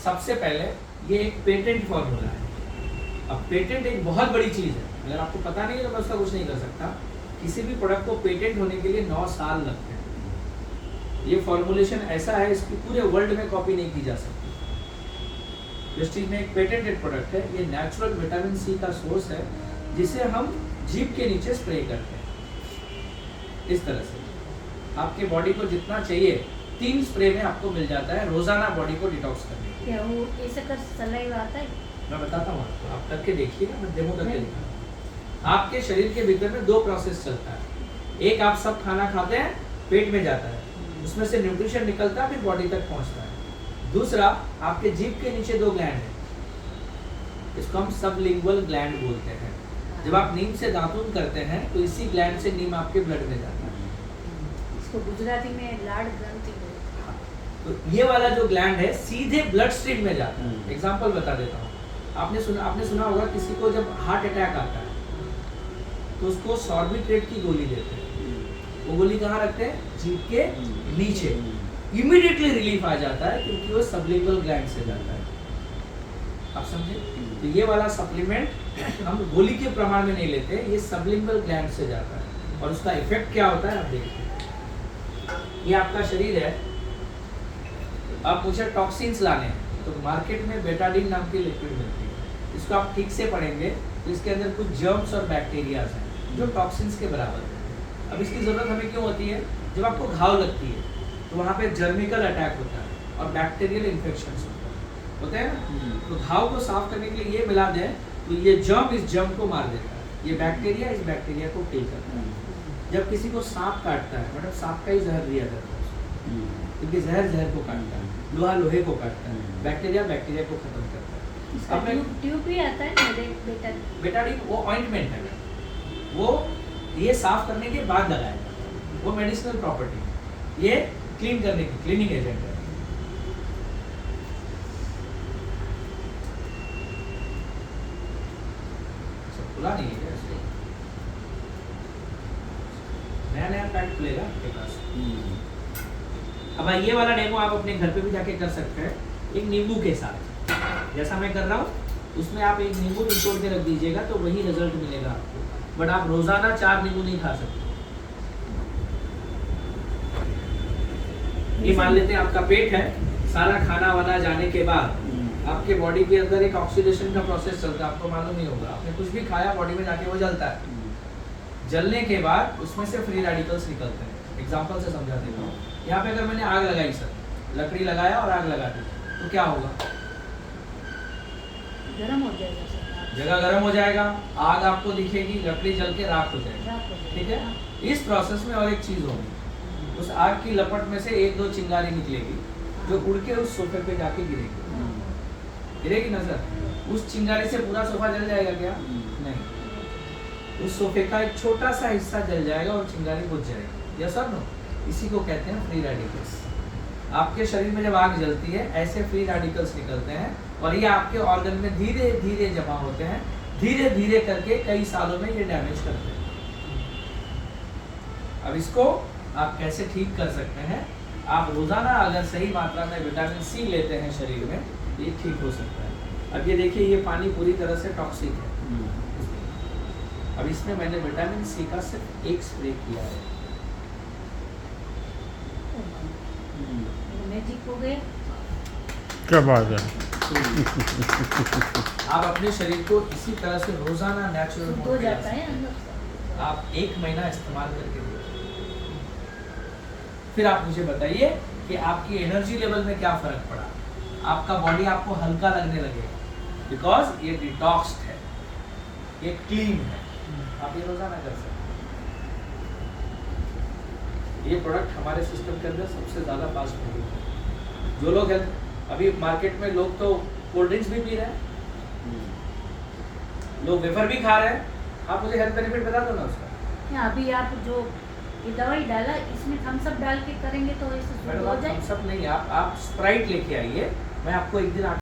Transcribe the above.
सबसे पहले ये एक पेटेंट फॉर्मूला है। अब पेटेंट एक बहुत बड़ी चीज़ है, अगर आपको पता नहीं है तो मैं उसका कुछ नहीं कर सकता। किसी भी प्रोडक्ट को पेटेंट होने के लिए 9 साल लगते हैं। ये फॉर्मुलेशन ऐसा है, इसकी पूरे वर्ल्ड में कॉपी नहीं की जा सकती। प्रेस्टीज में एक पेटेंटेड प्रोडक्ट है, ये नेचुरल विटामिन सी का सोर्स है, जिसे हम जीभ के नीचे स्प्रे करते हैं। इस तरह से आपके बॉडी को जितना चाहिए 3 स्प्रे में आपको मिल जाता है रोजाना बॉडी को डिटॉक्स करने के लिए। क्या वो ऐसे कर सलाइवा आता है? मैं बताता हूँ आपको, आप करके देखिएगा, मैं डेमो करके दिखाऊंगा। आपके शरीर के भीतर में 2 प्रोसेस चलता है। एक, आप सब खाना खाते हैं, पेट में जाता है, उसमें से न्यूट्रिशन निकलता है, फिर बॉडी तक पहुंचता है। दूसरा, आपके जीभ के नीचे 2 ग्लैंड है, इसको हम सबलिंगुअल ग्लैंड बोलते हैं। जब आप नीम से दातून करते हैं तो इसी ग्लैंड से नीम आपके ब्लड में जाता है। इसको गुजराती में लाड ग्रंथि बोलते हैं। तो ये वाला जो ग्लैंड है सीधे ब्लड स्ट्रीम में जाता है। एग्जांपल बता देता हूँ, आपने सुना होगा किसी को जब हार्ट अटैक आता है तो उसको सॉर्बिट्रेट की गोली देते हैं। वो गोली कहाँ रखते हैं? जीभ के नीचे। इमीडिएटली रिलीफ आ जाता है क्योंकि वो सबलिंगुअल ग्लैंड से जाता है। आप समझे? तो ये वाला सप्लीमेंट हम गोली के प्रमाण में नहीं लेते, ये सबलिंगुअल ग्लैंड से जाता है। और उसका इफेक्ट क्या होता है आप देखिए। ये आपका शरीर है, अब मुझे टॉक्सिन्स लाने हैं तो मार्केट में बेटाडीन नाम की लिक्विड मिलती है। इसको आप ठीक से पढ़ेंगे तो इसके अंदर कुछ जर्म्स और बैक्टीरियाज हैं जो टॉक्सिन्स के बराबर है। अब इसकी ज़रूरत हमें क्यों होती है? जब आपको घाव लगती है तो वहाँ पे जर्मिकल अटैक होता है और बैक्टीरियल इन्फेक्शन होते हैं ना। तो घाव को साफ करने के लिए ये मिला दें तो ये जर्म इस जर्म को मार देता है, ये बैक्टीरिया इस बैक्टीरिया को किल करता है। जब किसी को सांप काटता है, मतलब सांप का ही जहर दिया जाता है, क्योंकि जहर को काटता है, लोहा लोहे को काटता है, बैक्टीरिया को खत्म करता है। इसका ट्यूब भी आता है बेटाडीन वो ऑइंटमेंट है, वो ये साफ करने के बाद लगाया जाता है, वो मेडिसिनल प्रॉपर्टी है, ये क्लीन करने की क्लीनिंग एजेंट है। खुला नहीं है इसको, नया पैक खुलेगा आपके पास। अब ये वाला डेमो आप अपने घर पे भी जाके कर सकते हैं, एक नींबू के साथ, जैसा मैं कर रहा हूँ उसमें आप एक नींबू निचोड़ के रख दीजिएगा तो वही रिजल्ट मिलेगा आपको। बट आप रोजाना 4 नींबू नहीं खा सकते। ये मान लेते हैं आपका पेट है, सारा खाना वाना जाने के बाद आपके बॉडी के अंदर एक ऑक्सीडेशन का प्रोसेस चलता है, आपको मालूम नहीं होगा। आपने कुछ भी खाया, बॉडी में जाके वो जलता है। जलने के बाद उसमें से फ्री रेडिकल्स निकलते हैं। एग्जांपल से समझा देता हूँ। यहाँ पे अगर मैंने आग लगाई सर, लकड़ी लगाया और आग लगा दी तो क्या होगा? गरम हो जाएगा सर, जगह गर्म हो जाएगा, आग आपको दिखेगी, लकड़ी जल के राख हो जाएगी। ठीक है, इस प्रोसेस में और एक चीज होगी, उस आग की लपट में से 1-2 चिंगारी निकलेगी जो उड़ के उस सोफे पे जाके गिरेगी नजर। उस चिंगारी से पूरा सोफा जल जाएगा क्या? नहीं, उस सोफे का एक छोटा सा हिस्सा जल जाएगा और चिंगारी बुझ जाएगी। यस और नो? इसी को कहते हैं फ्री रेडिकल्स। आपके शरीर में जब आग जलती है ऐसे फ्री रेडिकल्स निकलते हैं और ये आपके ऑर्गन में धीरे धीरे जमा होते हैं, धीरे धीरे करके कई सालों में ये डैमेज करते हैं। अब इसको आप कैसे ठीक कर सकते हैं? आप रोजाना अगर सही मात्रा में विटामिन सी लेते हैं शरीर में, ये ठीक हो सकता है। अब ये देखिए, ये पानी पूरी तरह से टॉक्सिक है। अब इसमें मैंने विटामिन सी का सिर्फ 1 स्प्रे किया है। मैजिक हो गया। क्या बात है। आप अपने शरीर को इसी तरह से रोजाना नेचुरल हो जाता है अंदर। आप 1 महीना इस्तेमाल करके देखिए, फिर आप मुझे बताइए कि आपकी एनर्जी लेवल में क्या फर्क पड़ा। आपका बॉडी आपको हल्का लगने लगेगा, बिकॉज ये डिटॉक्स्ड है, ये क्लीन है। आप ये रोजाना कर सकते हैं। ये प्रोडक्ट हमारे सिस्टम के अंदर सबसे ज़्यादा फास्ट मूविंग है। जो लोग हेल्थ, अभी मार्केट में लोग तो कोल्ड ड्रिंक्स भी पी रहे हैं, लोग वेफर भी खा रहे हैं। आप मुझे हेल्थ बेनिफिट बता दो ना उसका। अभी आप जो ये दवाई डाला, इसमें थम्स अप डाल के करेंगे तो ऐसे हो जाए। थम्स अप नहीं, आप स्प्राइट लेके आइए, मैं आपको एक दिन